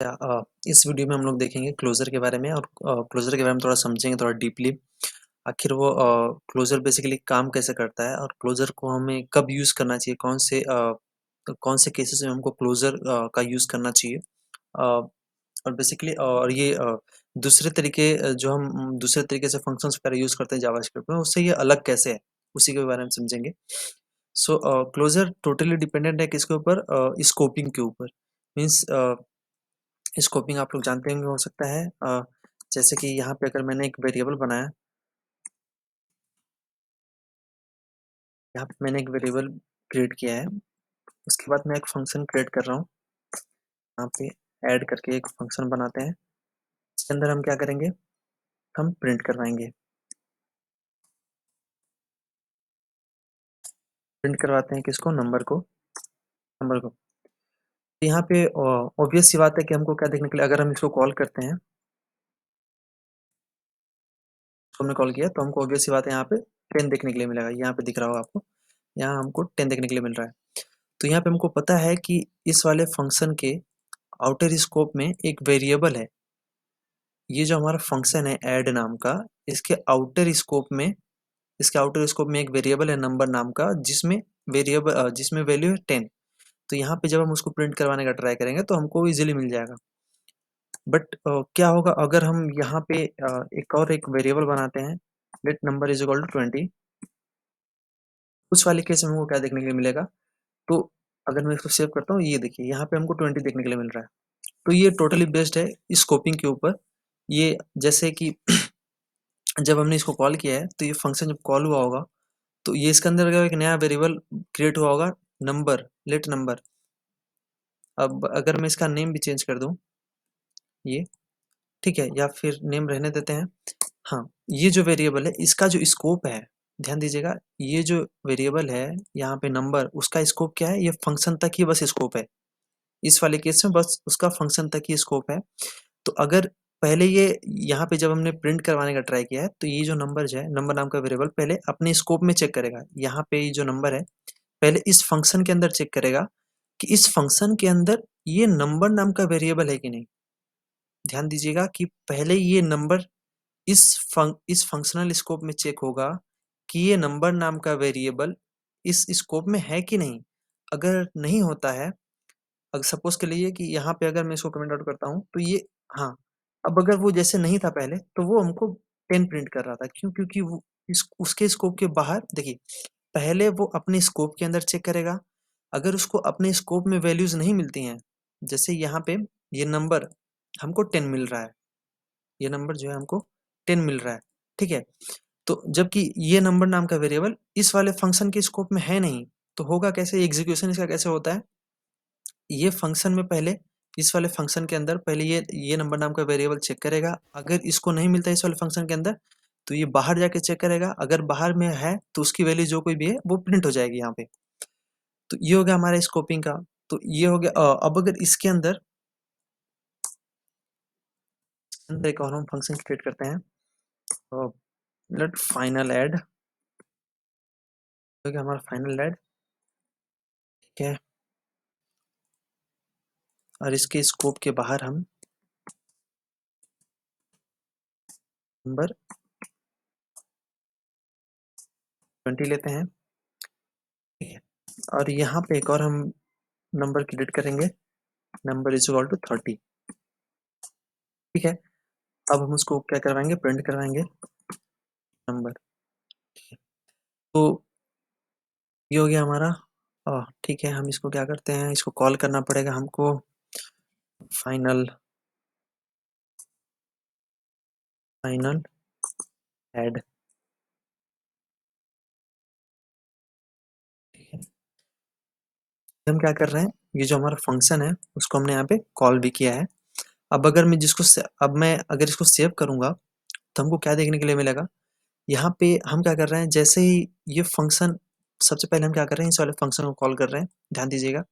इस वीडियो में हम लोग देखेंगे क्लोजर के बारे में और क्लोजर के बारे में थोड़ा समझेंगे थोड़ा डीपली। आखिर वो क्लोजर बेसिकली काम कैसे करता है और क्लोजर को हमें कब यूज़ करना चाहिए, कौन से केसेस में हमको क्लोजर का यूज़ करना चाहिए। और बेसिकली और ये दूसरे तरीके जो हम दूसरे तरीके से फंक्शंस वगैरह यूज़ करते हैं जावास्क्रिप्ट में, उससे ये अलग कैसे है, उसी के बारे में समझेंगे। सो क्लोजर टोटली डिपेंडेंट है किसके ऊपर, स्कोपिंग के ऊपर। मीन्स स्कोपिंग आप लोग जानते होंगे, हो सकता है जैसे कि यहाँ पे अगर मैंने एक वेरिएबल बनाया, यहाँ पे मैंने एक वेरिएबल क्रिएट किया है, उसके बाद मैं एक फंक्शन क्रिएट कर रहा हूँ। यहाँ पे ऐड करके एक फंक्शन बनाते हैं, इसके अंदर हम क्या करेंगे, हम प्रिंट करवाएंगे, प्रिंट करवाते हैं किसको, नंबर को। तो यहाँ पे ऑब्वियस सी बात है कि हमको क्या देखने के लिए, अगर हम इसको कॉल करते हैं, हमने कॉल किया तो हमको ऑब्वियस सी बात है यहाँ पे 10 देखने के लिए मिलेगा। यहाँ पे दिख रहा होगा आपको, यहाँ हमको 10 देखने के लिए मिल रहा है। तो यहाँ पे हमको पता है कि इस वाले फंक्शन के आउटर स्कोप में एक वेरिएबल है। ये जो हमारा फंक्शन है ऐड नाम का, इसके आउटर स्कोप में एक वेरिएबल है नंबर नाम का, जिसमें वैल्यू है 10। तो यहाँ पे जब हम उसको प्रिंट करवाने का ट्राई करेंगे तो हमको इजीली मिल जाएगा। बट क्या होगा अगर हम यहाँ पे एक वेरिएबल बनाते हैं, let number is equal to 20। उस वाले केस में हमको क्या देखने के लिए मिलेगा, तो अगर मैं इसको सेव करता हूँ, ये देखिए यहाँ पे हमको 20 देखने के लिए मिल रहा है। तो ये टोटली बेस्ड है स्कोपिंग के ऊपर। ये जैसे कि जब हमने इसको कॉल किया है, तो ये फंक्शन जब कॉल हुआ होगा तो ये इसके अंदर एक नया वेरिएबल क्रिएट हुआ होगा, लेट नंबर। अब अगर मैं इसका नेम भी चेंज कर दूं, ये ठीक है, या फिर नेम रहने देते हैं। हाँ, ये जो वेरिएबल है इसका जो स्कोप है, ध्यान दीजिएगा, ये जो वेरिएबल है यहाँ पे नंबर, उसका स्कोप क्या है, ये फंक्शन तक ही बस स्कोप है। इस वाले केस में बस उसका फंक्शन तक ही स्कोप है। तो अगर पहले ये यहाँ पे जब हमने प्रिंट करवाने का ट्राई किया है, तो ये जो नंबर जो है, नंबर नाम का वेरिएबल पहले अपने स्कोप में चेक करेगा। यहाँ पे ये जो नंबर है पहले इस फंक्शन के अंदर चेक करेगा कि इस फंक्शन के अंदर ये नंबर नाम का वेरिएबल है कि नहीं। ध्यान दीजिएगा कि पहले ये नंबर इस फंक्शनल स्कोप में चेक होगा कि ये नंबर नाम का वेरिएबल इस स्कोप में है कि नहीं। अगर नहीं होता है, अगर सपोज के लिए कि यहाँ पे अगर मैं इसको कमेंट आउट करता हूँ तो ये, हाँ, अब अगर वो जैसे नहीं था पहले तो वो हमको 10 प्रिंट कर रहा था। क्यों? क्योंकि वो उसके स्कोप के बाहर, देखिए, पहले वो अपने स्कोप के अंदर चेक करेगा। अगर उसको अपने स्कोप में वैल्यूज नहीं मिलती हैं, जैसे यहाँ पे ये नंबर हमको 10 मिल रहा है, ये नंबर जो है हमको 10 मिल रहा है, ठीक है। तो जबकि ये नंबर नाम का वेरिएबल इस वाले फंक्शन के स्कोप में है नहीं, तो होगा कैसे, एग्जीक्यूशन इसका कैसे होता है, ये फंक्शन में पहले, इस वाले फंक्शन के अंदर पहले ये नंबर नाम का वेरिएबल चेक करेगा। अगर इसको नहीं मिलता इस वाले फंक्शन के अंदर, तो ये बाहर जाके चेक करेगा। अगर बाहर में है तो उसकी वैल्यू जो कोई भी है वो प्रिंट हो जाएगी यहाँ पे। तो ये हो गया हमारा स्कोपिंग का। तो ये हो गया। अब अगर इसके अंदर एक और हम फंक्शन क्रिएट करते हैं, लेट फाइनल ऐड, हो गया हमारा फाइनल ऐड, ठीक है। और इसके स्कोप के बाहर हम नंबर 20 लेते हैं, ठीक है। और यहाँ पे एक और हम नंबर क्रिएट करेंगे, नंबर इज इक्वल टू 30, ठीक है। अब हम उसको क्या करवाएंगे, प्रिंट करवाएंगे नंबर। तो ये हो गया हमारा, ठीक है। हम इसको क्या करते हैं, इसको कॉल करना पड़ेगा हमको, फाइनल फाइनल ऐड, ठीक है। हम क्या कर रहे हैं, ये जो हमारा फंक्शन है उसको हमने यहाँ पे कॉल भी किया है। अब मैं अगर इसको सेव करूंगा तो हमको क्या देखने के लिए मिलेगा, यहाँ पे हम क्या कर रहे हैं, जैसे ही ये फंक्शन, सबसे पहले हम क्या कर रहे हैं, इस वाले फंक्शन को कॉल कर रहे हैं। ध्यान दीजिएगा,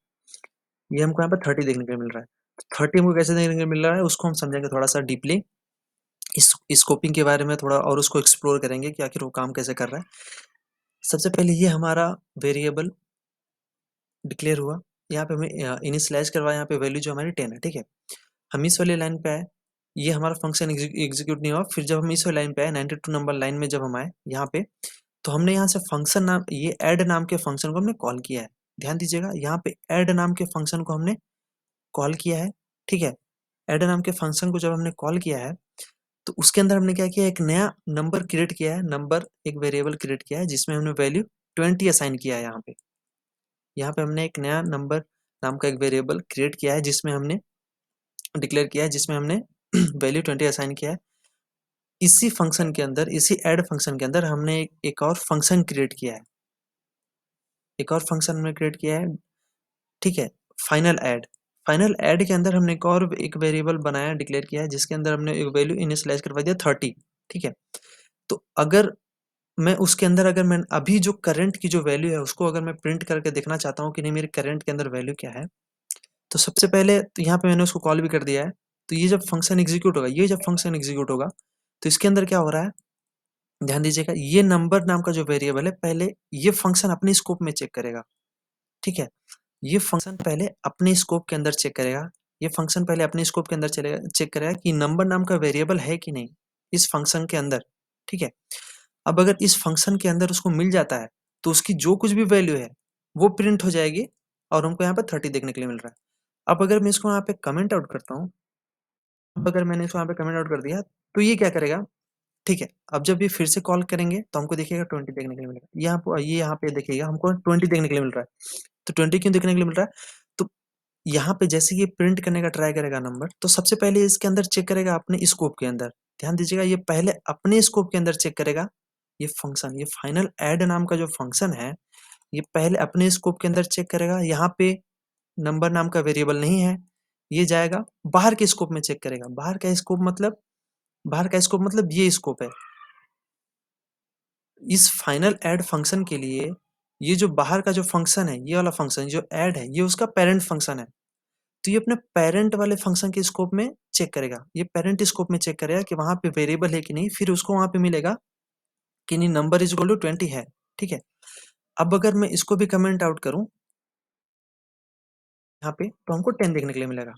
ये हमको यहाँ पे 30 देखने के लिए मिल रहा है। 30 हमको कैसे देखने के लिए मिल रहा है, उसको हम समझेंगे थोड़ा सा डीपली। इस स्कोपिंग के बारे में थोड़ा और उसको एक्सप्लोर करेंगे कि आखिर वो काम कैसे कर रहा है। सबसे पहले ये हमारा वेरिएबल डिक्लेयर हुआ, यहाँ पे हमें इनिशियलाइज करवाया, यहाँ पे वैल्यू जो हमारी 10 है, ठीक है। हम इस वाली लाइन पे आए, ये हमारा फंक्शन एग्जीक्यूट नहीं हुआ। फिर जब हम इस वाली लाइन पे आए 92 नंबर लाइन में जब हम आए यहाँ पे, तो हमने यहाँ से फंक्शन नाम, ये ऐड नाम के फंक्शन को हमने कॉल किया है। ध्यान दीजिएगा, यहाँ पे ऐड नाम के फंक्शन को हमने कॉल किया है। ठीक है, ऐड नाम के फंक्शन को जब हमने कॉल किया है तो उसके अंदर हमने क्या किया, एक नया नंबर क्रिएट किया है। नंबर एक वेरिएबल क्रिएट किया है जिसमें हमने वैल्यू 20 असाइन किया है। यहाँ पे हमने एक नया नंबर नाम का एक वेरिएबल क्रिएट किया है जिसमें हमने डिक्लेयर किया है, जिसमें हमने वैल्यू 20 असाइन किया है। इसी फंक्शन के अंदर, इसी ऐड फंक्शन के अंदर हमने एक और फंक्शन क्रिएट किया है, एक और फंक्शन हमने क्रिएट किया है। ठीक है, फाइनल ऐड। फाइनल ऐड के अंदर हमने एक वेरिएबल बनाया, डिक्लेयर किया है, जिसके अंदर हमने एक वैल्यू इनिशियलाइज करवा दिया 30। ठीक है, तो अगर मैं उसके अंदर, अगर मैं अभी जो करंट की जो वैल्यू है उसको अगर मैं प्रिंट करके देखना चाहता हूँ कि नहीं मेरे करंट के अंदर वैल्यू क्या है, तो सबसे पहले तो यहाँ पे मैंने उसको कॉल भी कर दिया है। तो ये जब फंक्शन एग्जीक्यूट होगा, ये जब फंक्शन एग्जीक्यूट होगा तो इसके अंदर क्या हो रहा है, ध्यान दीजिएगा, ये नंबर नाम का जो वेरिएबल है पहले ये फंक्शन अपने स्कोप में चेक करेगा। ठीक है, ये फंक्शन पहले अपने स्कोप के अंदर चेक करेगा, ये फंक्शन पहले अपने स्कोप के अंदर चलेगा, चेक करेगा कि नंबर नाम का वेरिएबल है कि नहीं इस फंक्शन के अंदर। ठीक है, अब अगर इस फंक्शन के अंदर उसको मिल जाता है तो उसकी जो कुछ भी वैल्यू है वो प्रिंट हो जाएगी और हमको यहाँ पर 30 देखने के लिए मिल रहा है। अब अगर मैं इसको यहाँ पे कमेंट आउट करता हूँ, अब अगर मैंने इसको यहाँ पे कमेंट आउट कर दिया तो ये क्या करेगा, ठीक है, अब जब ये फिर से कॉल करेंगे तो हमको देखिएगा 20 देखने के लिए मिलेगा। यहाँ पे देखिएगा हमको 20 देखने के लिए मिल रहा है। तो 20 क्यों देखने के लिए मिल रहा है, तो यहाँ पे जैसे ये प्रिंट करने का ट्राई करेगा नंबर, तो सबसे पहले इसके अंदर चेक करेगा अपने स्कोप के अंदर। ध्यान दीजिएगा, ये पहले अपने स्कोप के अंदर चेक करेगा। ये फंक्शन, ये फाइनल ऐड नाम का जो फंक्शन है, ये पहले अपने स्कोप के अंदर चेक करेगा। यहाँ पे नंबर नाम का वेरिएबल नहीं है, ये जाएगा बाहर के स्कोप में चेक करेगा। बाहर का स्कोप मतलब, बाहर का स्कोप मतलब ये स्कोप है। इस फाइनल ऐड फंक्शन के लिए ये जो बाहर का जो फंक्शन है, ये वाला फंक्शन जो ऐड है, ये उसका पेरेंट फंक्शन है। तो ये अपने पेरेंट वाले फंक्शन के स्कोप में चेक करेगा, ये पेरेंट स्कोप में चेक करेगा कि वहां पे वेरिएबल है कि नहीं। फिर उसको वहां पे मिलेगा कि नहीं नंबर इज इक्वल टू 20 है। ठीक है, अब अगर मैं इसको भी कमेंट आउट करूं यहाँ पे, तो हमको 10 देखने के लिए मिलेगा।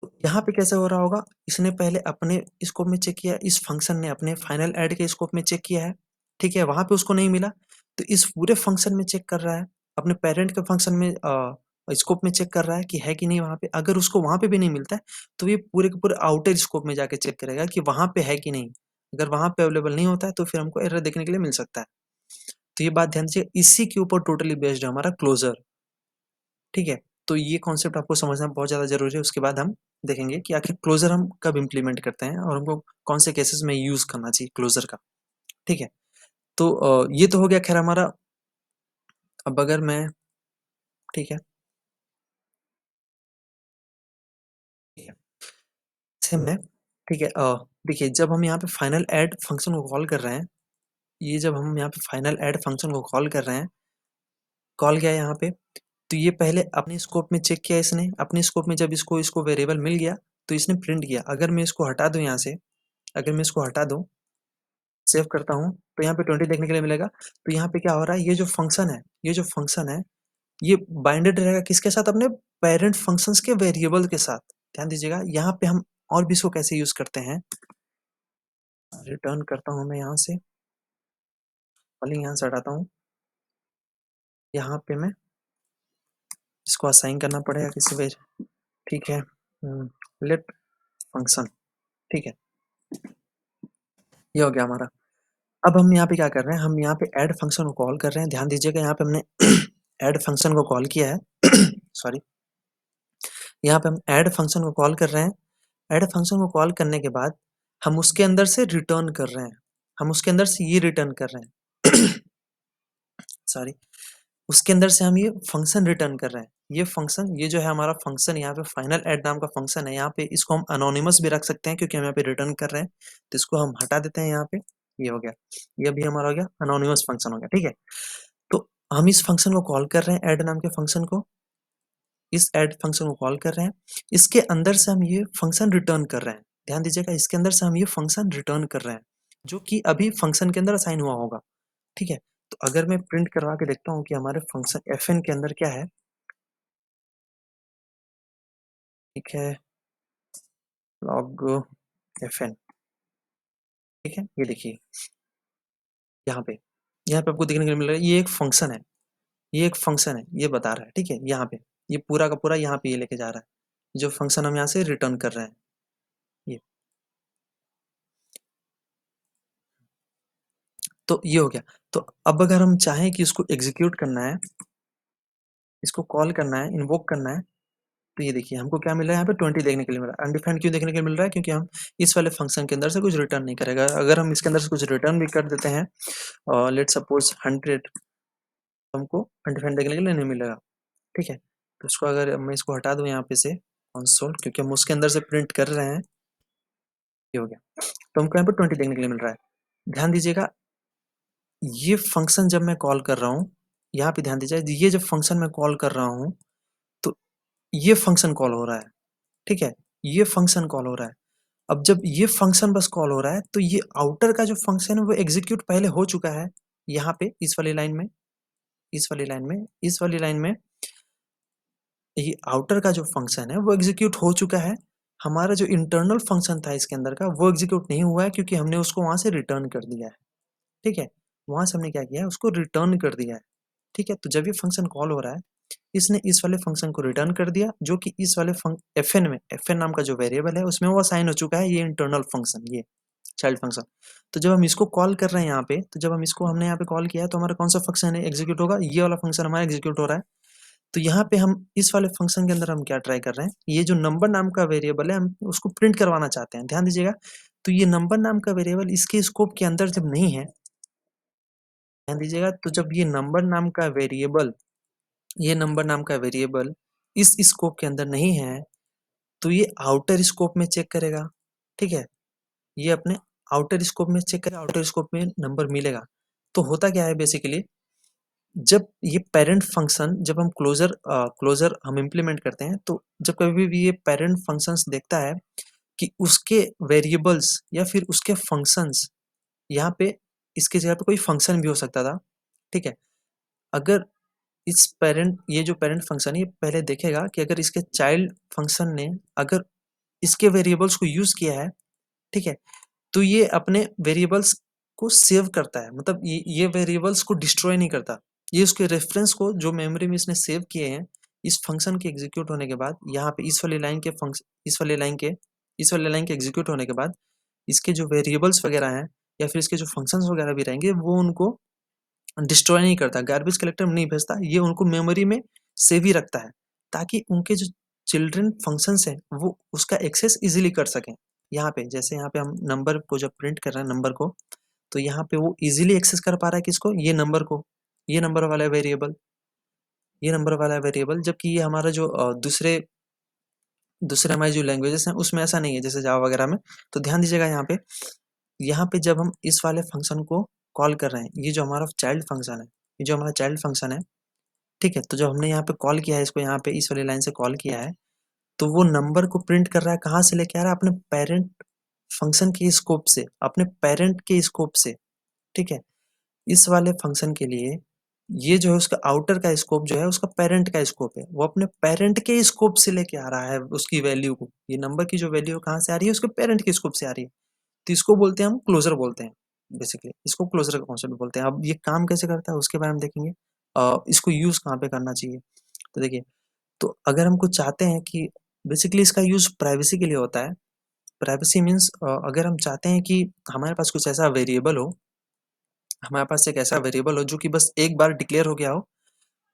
तो यहाँ पे कैसे हो रहा होगा, इसने पहले अपने स्कोप में चेक किया, इस फंक्शन ने अपने फाइनल ऐड के स्कोप में चेक किया है। ठीक है, वहां पे उसको नहीं मिला तो इस पूरे फंक्शन में चेक कर रहा है, अपने पेरेंट के फंक्शन में स्कोप में चेक कर रहा है कि नहीं वहां पे। अगर उसको वहां पे भी नहीं मिलता है तो ये पूरे के पूरे आउटर स्कोप में जाके चेक करेगा कि वहां पे है कि नहीं। अगर वहां पे अवेलेबल नहीं होता है तो फिर हमको एरर देखने के लिए मिल सकता है। तो ये बात ध्यान दीजिए, इसी के ऊपर टोटली बेस्ड है हमारा क्लोजर। ठीक है, तो ये कॉन्सेप्ट आपको समझना बहुत ज़्यादा ज़रूरी है। उसके बाद हम देखेंगे कि आखिर क्लोजर हम कब इम्प्लीमेंट करते हैं और हमको कौन से केसेस में यूज़ करना चाहिए क्लोजर का। ठीक है, तो ये तो हो गया खैर हमारा। अब अगर मैं, ठीक है, ठीक है, सेम है। ठीक है, देखिए जब हम यहाँ पे फाइनल ऐड फंक्शन को कॉल कर रहे हैं, ये जब हम यहाँ पे फाइनल ऐड फंक्शन को कॉल कर रहे हैं, कॉल किया है यहाँ पे, तो ये पहले अपने स्कोप में चेक किया इसने। अपने स्कोप में जब इसको इसको वेरिएबल मिल गया तो इसने प्रिंट किया। अगर मैं इसको हटा दूं यहाँ से, अगर मैं इसको हटा दूं, सेव करता हूँ, तो यहाँ पे 20 देखने के लिए मिलेगा। तो यहाँ पे क्या हो रहा है, ये जो फंक्शन है, ये जो फंक्शन है, ये बाइंडेड रहेगा किसके साथ, अपने पेरेंट फंक्शंस के वेरिएबल के साथ। ध्यान दीजिएगा, यहाँ पे हम और भी इसको कैसे यूज करते हैं। रिटर्न करता हूँ मैं यहाँ से, पहले यहाँ से हटाता हूँ, यहाँ पे मैं इसको असाइन करना पड़ेगा किसी वेज। ठीक है, लेट फंक्शन। ठीक है, ये हो गया हमारा। अब हम यहाँ पे क्या कर रहे हैं, हम यहाँ पे ऐड फंक्शन को कॉल कर रहे हैं। ध्यान दीजिएगा, यहाँ पे हमने ऐड फंक्शन को कॉल किया है सॉरी, यहाँ पे हम ऐड फंक्शन को कॉल कर रहे हैं। ऐड फंक्शन को कॉल करने के बाद हम उसके अंदर से रिटर्न कर रहे हैं, हम उसके अंदर से ये रिटर्न कर रहे हैं सॉरी, उसके अंदर से हम ये फंक्शन रिटर्न कर रहे हैं। ये फंक्शन, ये जो है हमारा फंक्शन, यहाँ पे फाइनल ऐड नाम का फंक्शन है। यहाँ पे इसको हम अनोनिमस भी रख सकते हैं क्योंकि हम यहाँ पे रिटर्न कर रहे हैं। तो इसको हम हटा देते हैं यहाँ पे, ये हो गया, ये भी हमारा हो गया अनोनिमस फंक्शन हो गया। ठीक है, तो हम इस फंक्शन को कॉल कर रहे हैं, ऐड नाम के फंक्शन को, इस ऐड फंक्शन को कॉल कर रहे हैं। इसके अंदर से हम ये फंक्शन रिटर्न कर रहे हैं। ध्यान दीजिएगा, इसके अंदर से हम ये फंक्शन रिटर्न कर रहे हैं जो कि अभी फंक्शन के अंदर असाइन हुआ होगा। ठीक है, तो अगर मैं प्रिंट करवा के देखता हूँ कि हमारे फंक्शन fn के अंदर क्या है। ठीक है, log fn, ठीक है। ये देखिए यहाँ पे आपको देखने को मिल रहा है, ये एक फंक्शन है, ये एक फंक्शन है, ये बता रहा है, ठीक है। यहाँ पे ये पूरा का पूरा यहाँ पे ये लेके जा रहा है, जो फंक्शन हम यहाँ से रिटर्न कर रहे हैं ये। तो ये हो गया। तो अब अगर हम चाहें कि इसको एग्जीक्यूट करना है, इसको कॉल करना है, इन्वोक करना है, तो ये देखिए हमको क्या मिल रहा है, यहाँ पे 20 देखने के लिए मिल रहा है। अनडिफाइंड क्यों देखने के लिए मिल रहा है? क्योंकि हम इस वाले फंक्शन के अंदर से कुछ रिटर्न नहीं करेगा। अगर हम इसके अंदर से कुछ रिटर्न भी कर देते हैं, लेट सपोज 100, तो हमको अनडिफाइंड देखने के लिए नहीं मिलेगा, ठीक है। तो इसको अगर मैं इसको हटा दूं यहाँ पे से कंसोल, क्योंकि हम उसके अंदर से प्रिंट कर रहे हैं, ये हो गया। तो हमको यहाँ पे 20 देखने के लिए मिल रहा है। ध्यान दीजिएगा, ये फंक्शन जब मैं कॉल कर रहा हूँ, यहाँ पे ध्यान दीजिए, ये जब फंक्शन मैं कॉल कर रहा हूँ, तो ये फंक्शन कॉल हो रहा है, ठीक है। ये फंक्शन कॉल हो रहा है। अब जब ये फंक्शन बस कॉल हो रहा है, तो ये आउटर का जो फंक्शन है वो एग्जीक्यूट पहले हो चुका है। यहाँ पे इस वाली लाइन में, इस वाली लाइन में, इस वाली लाइन में ये आउटर का जो फंक्शन है वो एग्जीक्यूट हो चुका है। हमारा जो इंटरनल फंक्शन था इसके अंदर का, वो एग्जीक्यूट नहीं हुआ है, क्योंकि हमने उसको वहां से रिटर्न कर दिया है, ठीक है। वहां से हमने क्या किया है, उसको रिटर्न कर दिया है, ठीक है। तो जब ये फंक्शन कॉल हो रहा है, इसने इस वाले फंक्शन को रिटर्न कर दिया, जो कि इस वाले fn में, fn नाम का जो वेरिएबल है उसमें वो असाइन हो चुका है, ये इंटरनल फंक्शन, ये चाइल्ड फंक्शन। तो जब हम इसको कॉल कर रहे हैं यहाँ पे, तो जब हम इसको हमने यहाँ पे कॉल किया है, तो हमारा कौन सा फंक्शन है एग्जीक्यूट होगा, ये वाला फंक्शन हमारा एग्जीक्यूट हो रहा है। तो यहाँ पे हम इस वाले फंक्शन के अंदर हम क्या ट्राई कर रहे हैं, ये जो नंबर नाम का वेरिएबल है, हम उसको प्रिंट करवाना चाहते हैं। ध्यान दीजिएगा, तो ये नंबर नाम का वेरिएबल इसके स्कोप के अंदर जब नहीं है, ध्यान दीजिएगा, तो जब ये नंबर नाम का वेरिएबल, ये नंबर नाम का वेरिएबल इस स्कोप के अंदर नहीं है, तो ये आउटर स्कोप में चेक करेगा, ठीक है। ये अपने आउटर स्कोप में चेक करेगा, आउटर स्कोप में नंबर मिलेगा। तो होता क्या है बेसिकली, जब ये पेरेंट फंक्शन, जब हम क्लोजर हम इम्प्लीमेंट करते हैं, तो जब कभी भी ये पेरेंट फंक्शंस देखता है कि उसके वेरिएबल्स या फिर उसके फंक्शंस, यहाँ पे इसके जगह पे कोई फंक्शन भी हो सकता था, ठीक है। अगर इस पेरेंट, ये जो पेरेंट फंक्शन है, ये पहले देखेगा कि अगर इसके चाइल्ड फंक्शन ने अगर इसके वेरिएबल्स को यूज किया है, ठीक है, तो ये अपने वेरिएबल्स को सेव करता है, मतलब ये वेरिएबल्स को डिस्ट्रॉय नहीं करता। ये उसके रेफरेंस को जो मेमोरी में इसने सेव किए हैं, इस फंक्शन के एग्जीक्यूट होने के बाद, यहाँ पे इस वाली लाइन के फंक्शन, इस वाली लाइन के एग्जीक्यूट होने के बाद, इसके जो वेरिएबल्स वगैरह हैं या फिर इसके जो फंक्शंस वगैरह भी रहेंगे, वो उनको डिस्ट्रॉय नहीं करता, गार्बेज कलेक्टर में नहीं भेजता, ये उनको मेमोरी में सेव ही रखता है, ताकि उनके जो चिल्ड्रन फंक्शंस हैं वो उसका एक्सेस इजीली कर सकें। यहाँ पे जैसे यहाँ पे हम नंबर को जब प्रिंट कर रहे हैं, नंबर को, तो यहाँ पे वो इजीली एक्सेस कर पा रहा है किसको, ये नंबर को, ये नंबर वाला वेरिएबल, ये नंबर वाला वेरिएबल। जबकि ये हमारा जो दूसरे दूसरे हमारी जो लैंग्वेजेस हैं उसमें ऐसा नहीं है, जैसे जावा वगैरह में। तो ध्यान दीजिएगा, यहाँ पे जब हम इस वाले फंक्शन को कॉल कर रहे हैं, ये जो हमारा चाइल्ड फंक्शन है, ये जो हमारा चाइल्ड फंक्शन है, ठीक है। तो जब हमने यहाँ पे कॉल किया है इसको, यहाँ पे इस वाली लाइन से कॉल किया है, तो वो नंबर को प्रिंट कर रहा है, कहाँ से लेके आ रहा है, अपने पेरेंट फंक्शन के स्कोप से, अपने पेरेंट के स्कोप से, ठीक है। इस वाले फंक्शन के लिए ये जो है उसका आउटर का स्कोप जो है उसका पेरेंट का स्कोप है, वो अपने पेरेंट के स्कोप से लेके आ रहा है उसकी वैल्यू को। ये नंबर की जो वैल्यू कहाँ से आ रही है, उसके पेरेंट के स्कोप से आ रही है। तो इसको बोलते हैं हम क्लोजर बोलते हैं, बेसिकली इसको क्लोजर का कॉन्सेप्ट बोलते हैं। अब ये काम कैसे करता है उसके बारे में देखेंगे, इसको यूज कहाँ पे करना चाहिए। तो देखिए, तो अगर हमको चाहते हैं कि बेसिकली इसका यूज प्राइवेसी के लिए होता है। प्राइवेसी मीन्स अगर हम चाहते हैं कि हमारे पास कुछ ऐसा वेरिएबल हो, हमारे पास एक ऐसा वेरिएबल हो जो कि बस एक बार डिक्लेयर हो गया हो,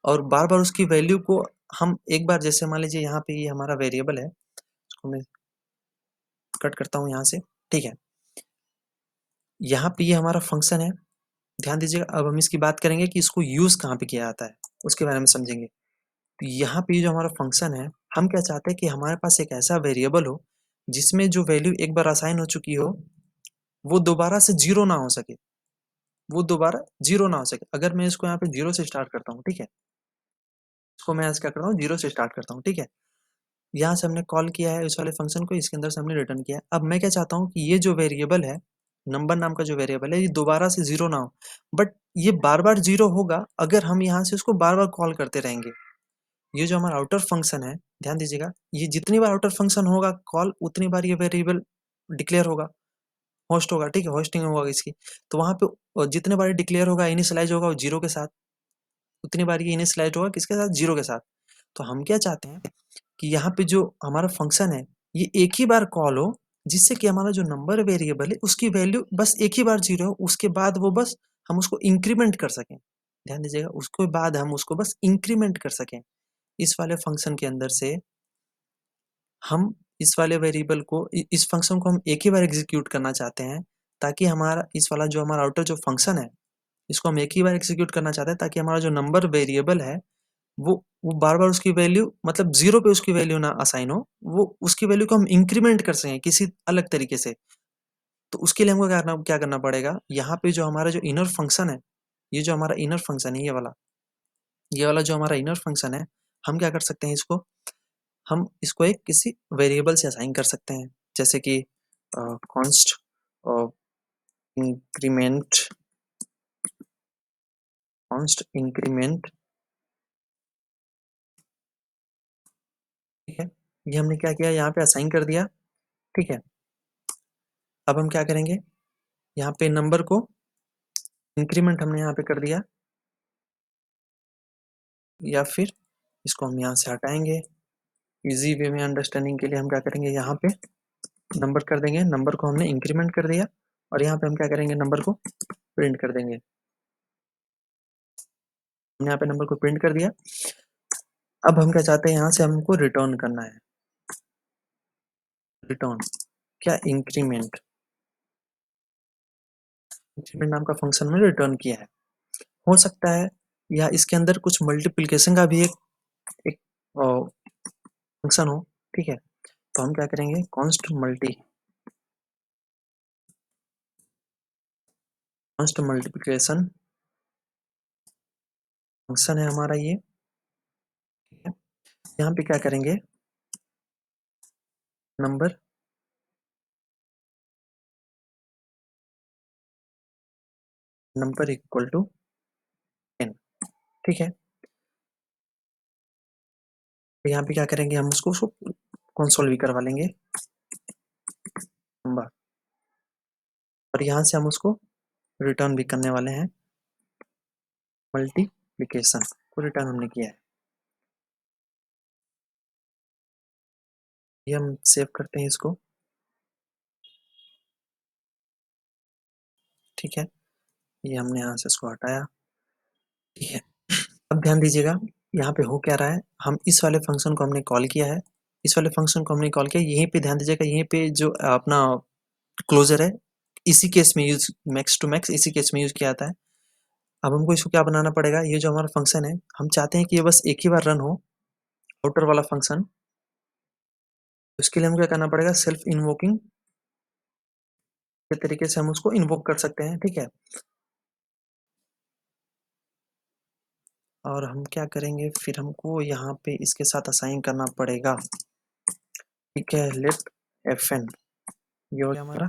और बार बार उसकी वैल्यू को हम एक बार, जैसे मान लीजिए यहाँ पे ये हमारा वेरिएबल है, इसको मैं कट करता हूँ यहाँ से, ठीक है। यहाँ पे ये हमारा फंक्शन है, ध्यान दीजिएगा। अब हम इसकी बात करेंगे कि इसको यूज कहाँ पे किया जाता है, उसके बारे में समझेंगे। तो यहाँ पे जो हमारा फंक्शन है, हम क्या चाहते हैं कि हमारे पास एक ऐसा वेरिएबल हो जिसमें जो वैल्यू एक बार असाइन हो चुकी हो, वो दोबारा से जीरो ना हो सके, वो दोबारा जीरो ना हो सके। अगर मैं इसको यहाँ पे जीरो से स्टार्ट करता हूँ, ठीक है, इसको मैं आज क्या करता हूँ, जीरो से स्टार्ट करता हूँ, ठीक है। यहाँ से हमने कॉल किया है इस वाले फंक्शन को, इसके अंदर से हमने रिटर्न किया है। अब मैं क्या चाहता हूँ कि ये जो वेरिएबल है, नंबर नाम का जो वेरिएबल है, ये दोबारा से जीरो ना हो, बट ये बार बार जीरो होगा अगर हम यहाँ से उसको बार बार कॉल करते रहेंगे। ये जो हमारा आउटर फंक्शन है, ध्यान दीजिएगा, ये जितनी बार आउटर फंक्शन होगा कॉल उतनी बार ये वेरिएबल डिक्लेयर होगा, होस्ट होगा, ठीक है, होस्टिंग होगा इसकी। तो वहाँ पे जितने बार डिक्लेयर होगा, इनिशियलाइज होगा वो 0 के साथ, उतनी बार ये इनिशियलाइज होगा किसके साथ, 0 के साथ। तो हम क्या चाहते हैं कि यहाँ पे जो हमारा फंक्शन है ये एक ही बार कॉल हो, जिससे कि हमारा जो नंबर वेरिएबल है उसकी वैल्यू बस एक ही बार 0 हो, उसके बाद वो बस हम उसको इंक्रीमेंट कर सकें। ध्यान दीजिएगा, उसके बाद हम उसको बस इंक्रीमेंट कर सकें। इस वाले फंक्शन के अंदर से हम इस वाले वेरिएबल को इस फंक्शन को हम एक ही बार एग्जीक्यूट करना चाहते हैं, ताकि हमारा इस वाला जो हमारा आउटर जो फंक्शन है इसको हम एक ही बार एग्जीक्यूट करना चाहते हैं, ताकि हमारा जो नंबर वेरिएबल है वो बार-बार उसकी वैल्यू मतलब 0 पे उसकी वैल्यू ना असाइन हो, वो उसकी वैल्यू को हम इंक्रीमेंट कर सकें किसी अलग तरीके से। तो उसके लिए हमको क्या करना पड़ेगा, यहाँ पे जो हमारा जो इनर फंक्शन है, ये जो हमारा इनर फंक्शन है ये वाला जो हमारा इनर फंक्शन है, हम क्या कर सकते हैं इसको, हम इसको एक किसी वेरिएबल से असाइन कर सकते हैं। जैसे कि कॉन्स्ट अ, इंक्रीमेंट कॉन्स्ट इंक्रीमेंट, ठीक है? ये हमने क्या किया, यहाँ पे असाइन कर दिया, ठीक है? अब हम क्या करेंगे, यहाँ पे नंबर को इंक्रीमेंट हमने यहाँ पे कर दिया, या फिर इसको हम यहाँ से हटाएंगे। इजी वे में अंडरस्टैंडिंग के लिए हम क्या करेंगे, यहाँ पे नंबर कर देंगे, नंबर को हमने इंक्रीमेंट कर दिया, और यहाँ पे हम क्या करेंगे, नंबर को प्रिंट कर देंगे। हमने यहाँ पे नंबर को प्रिंट कर दिया। अब हम क्या चाहते हैं, यहाँ से हमको रिटर्न करना है, रिटर्न क्या, इंक्रीमेंट, इंक्रीमेंट नाम का फंक्शन में रिटर्न किया है। हो सकता है या इसके अंदर कुछ मल्टीप्लिकेशन का भी एक फंक्शन हो, ठीक है? तो हम क्या करेंगे, कॉन्स्ट मल्टीप्लिकेशन फंक्शन है हमारा ये, ठीक है? यहाँ पे क्या करेंगे, नंबर नंबर इक्वल टू 10, ठीक है? तो यहाँ पे क्या करेंगे, हम उसको कंसोल भी करवा लेंगे नंबर, और यहाँ से हम उसको रिटर्न भी करने वाले हैं, मल्टीप्लिकेशन को रिटर्न हमने किया है। ये हम सेव करते हैं इसको, ठीक है? ये हमने यहाँ से इसको हटाया, ठीक है? अब ध्यान दीजिएगा, यहाँ पे हो क्या रहा है, हम इस वाले फंक्शन को हमने कॉल किया है, इस वाले फंक्शन को हमने कॉल किया, यहीं पे ध्यान दीजिएगा, यहीं पे जो अपना क्लोजर है इसी केस में यूज, मैक्स टू मैक्स इसी केस में यूज किया जाता है। अब हमको इसको क्या बनाना पड़ेगा, ये जो हमारा फंक्शन है हम चाहते हैं कि ये बस एक ही बार रन हो, आउटर वाला फंक्शन। उसके लिए हमको क्या करना पड़ेगा, सेल्फ इन्वोकिंग के तरीके से हम उसको इन्वोक कर सकते हैं, ठीक है? और हम क्या करेंगे, फिर हमको यहाँ पे इसके साथ असाइन करना पड़ेगा, ठीक है? लेट fn, ये हो गया हमारा।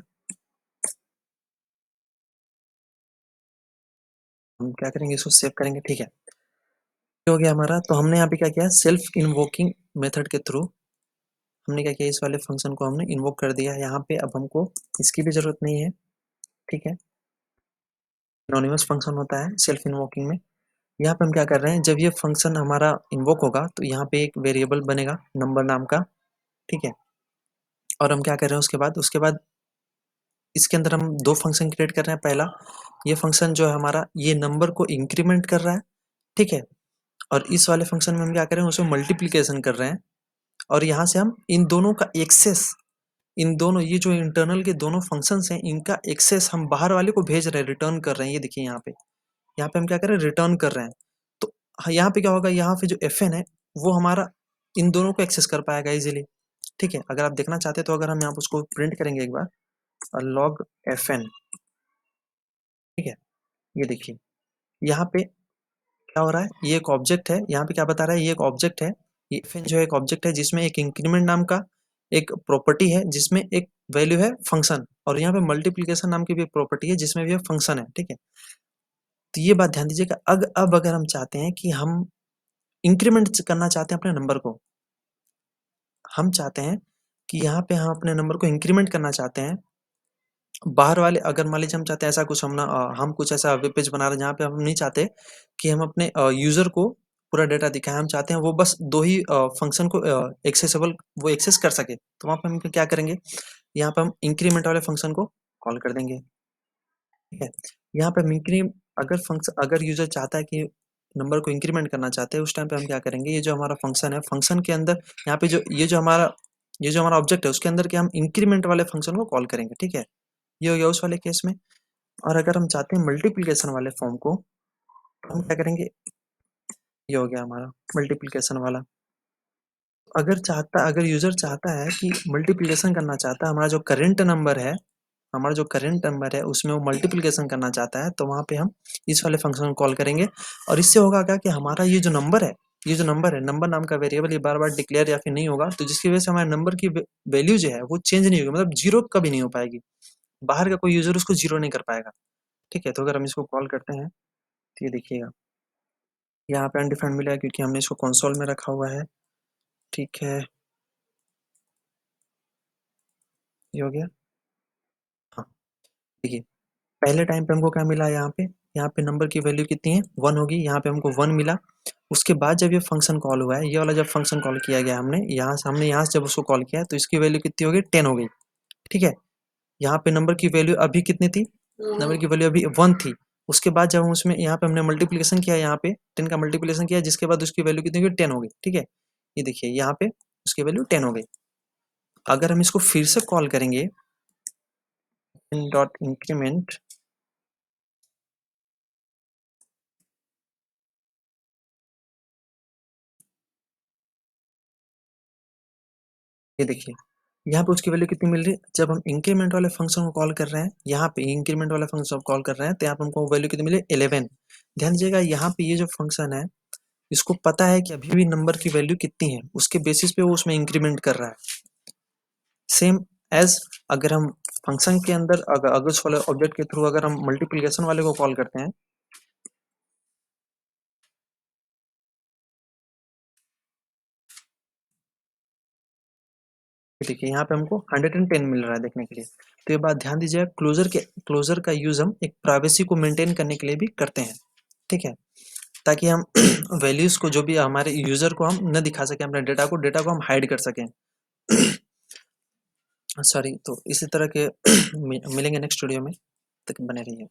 हम क्या करेंगे, इसको सेव करेंगे, ठीक है? ये हो गया हमारा। तो हमने यहाँ पे क्या किया, सेल्फ इन्वोकिंग मेथड के थ्रू हमने क्या किया, इस वाले फंक्शन को हमने इन्वोक कर दिया। यहाँ पे अब हमको इसकी भी जरूरत नहीं है, ठीक है? एनोनिमस फंक्शन होता है सेल्फ इन्वोकिंग में। यहाँ पे हम क्या कर रहे हैं, जब ये फंक्शन हमारा इन्वोक होगा तो यहाँ पे एक वेरिएबल बनेगा नंबर नाम का, ठीक है? और हम क्या कर रहे हैं, उसके बाद इसके अंदर हम दो फंक्शन क्रिएट कर रहे हैं। पहला ये फंक्शन जो है हमारा, ये नंबर को इंक्रीमेंट कर रहा है, ठीक है? और इस वाले फंक्शन में हम क्या कर रहे हैं, उसमें मल्टीप्लीकेशन कर रहे हैं। और यहाँ से हम इन दोनों का एक्सेस, इन दोनों ये जो इंटरनल के दोनों फंक्शंस हैं इनका एक्सेस हम बाहर वाले को भेज रहे हैं, रिटर्न कर रहे हैं। ये देखिए यहाँ पे हम क्या कर रहे हैं, रिटर्न कर रहे हैं। तो यहाँ पे क्या होगा, यहाँ पे जो fn है वो हमारा इन दोनों को एक्सेस कर पाएगा इजीली, ठीक है? अगर आप देखना चाहते हैं तो अगर हम यहाँ पे उसको प्रिंट करेंगे एक बार, log fn, ठीक है? ये देखिए यहाँ पे क्या हो रहा है, ये एक ऑब्जेक्ट है, यहाँ पे क्या बता रहा है, ये एक ऑब्जेक्ट है। ये fn जो एक ऑब्जेक्ट है जिसमें एक इंक्रीमेंट नाम का एक प्रॉपर्टी है, जिसमें एक वैल्यू है फंक्शन, और यहाँ पे मल्टीप्लीकेशन नाम की भी एक प्रॉपर्टी है जिसमें भी एक फंक्शन है, ठीक है? तो ये बात ध्यान दीजिएगा। अब अगर हम चाहते हैं कि हम इंक्रीमेंट करना चाहते हैं अपने नंबर को, हम चाहते हैं कि यहाँ पे हम अपने नंबर को इंक्रीमेंट करना चाहते हैं। बाहर वाले अगर मान लीजिए हम चाहते हैं ऐसा कुछ हम कुछ ऐसा वेब पेज बना रहे हैं जहाँ पे हम नहीं चाहते कि हम अपने यूज़र को पूरा डेटा दिखाएँ, हम चाहते हैं वो बस 2 ही फ़ंक्शन को वो एक्सेस कर सके। तो वहाँ पे हम क्या करेंगे, यहाँ पे हम इंक्रीमेंट वाले फ़ंक्शन को कॉल कर देंगे, ठीक है? यहाँ पे हम अगर यूज़र चाहता है कि नंबर को इंक्रीमेंट करना चाहते हैं, उस टाइम पे हम क्या करेंगे, ये जो हमारा फ़ंक्शन है, फ़ंक्शन के अंदर यहाँ पे ये जो हमारा ऑब्जेक्ट है, उसके अंदर क्या हम इंक्रीमेंट वाले फ़ंक्शन को कॉल करेंगे, ठीक है? ये हो गया उस वाले केस में। और अगर हम चाहते हैं मल्टीप्लिकेशन वाले फॉर्म को, तो हम क्या करेंगे, ये हो गया हमारा मल्टीप्लिकेशन वाला। अगर यूज़र चाहता है कि मल्टीप्लिकेशन करना चाहता है, हमारा जो करंट नंबर है उसमें वो मल्टीप्लिकेशन करना चाहता है, तो वहाँ पे हम इस वाले फंक्शन को कॉल करेंगे। और इससे होगा क्या कि हमारा ये जो नंबर है, नंबर नाम का वेरिएबल ये बार-बार डिक्लेयर या फिर नहीं होगा, तो जिसकी वजह से हमारे नंबर की वैल्यू जो है वो चेंज नहीं होगी, मतलब ज़ीरो कभी नहीं हो पाएगी। बाहर का कोई यूज़र उसको ज़ीरो नहीं कर पाएगा, ठीक है? तो अगर हम इसको कॉल करते हैं, तो ये देखिएगा, यहाँ पे अनडिफाइंड मिला है क्योंकि हमने इसको कंसोल में रखा हुआ है, ठीक है? ये हो गया। हाँ, देखिए, पहले टाइम पे हमको क्या मिला यहाँ पे नंबर की वैल्यू कितनी है, 1 होगी, यहाँ पे हमको 1 मिला। उसके बाद जब ये फंक्शन कॉल हुआ है, ये वाला जब फंक्शन कॉल किया गया हमने यहाँ से जब उसको कॉल किया है, तो इसकी वैल्यू कितनी हो गई, 10 हो गई, ठीक है? यहाँ पे नंबर की वैल्यू अभी कितनी थी? नंबर की वैल्यू अभी 1 थी। उसके बाद जब हम उसमें यहाँ पे हमने मल्टीप्लिकेशन किया, यहाँ पे 10 का मल्टीप्लिकेशन किया, जिसके बाद उसकी वैल्यू कितनी हो गई, 10 हो गई, ठीक है? ये देखिए, यहाँ पे उसकी वैल्यू 10 हो गई। अगर हम इसको फिर से कॉल करेंगे, इन डॉट इंक्रीमेंट, ये देखिए, यहाँ पे उसकी वैल्यू कितनी मिल रही है? जब हम इंक्रीमेंट वाले फंक्शन को कॉल कर रहे हैं, यहाँ पे इंक्रीमेंट वाला फंक्शन कॉल कर रहे हैं, तो यहाँ पे हमको वैल्यू कितनी मिली, 11। ध्यान दीजिएगा, यहाँ पे ये जो फंक्शन है, इसको पता है कि अभी भी नंबर की वैल्यू कितनी है, उसके बेसिस पे वो उसमें इंक्रीमेंट कर रहा है। सेम एज अगर हम फंक्शन के अंदर अगर उस वाले ऑब्जेक्ट के थ्रू अगर हम मल्टीप्लिकेशन वाले को कॉल करते हैं, देखिए यहाँ पे हमको 110 मिल रहा है देखने के लिए। तो ये बात ध्यान दीजिएगा, क्लोजर का यूज हम एक प्राइवेसी को मेंटेन करने के लिए भी करते हैं, ठीक है? ताकि हम वैल्यूज को, जो भी हमारे यूजर को हम न दिखा सके अपने डेटा को हम हाइड कर सकें। सॉरी, तो इसी तरह के मिलेंगे नेक्स्ट वीडियो में, तक बने रहिए।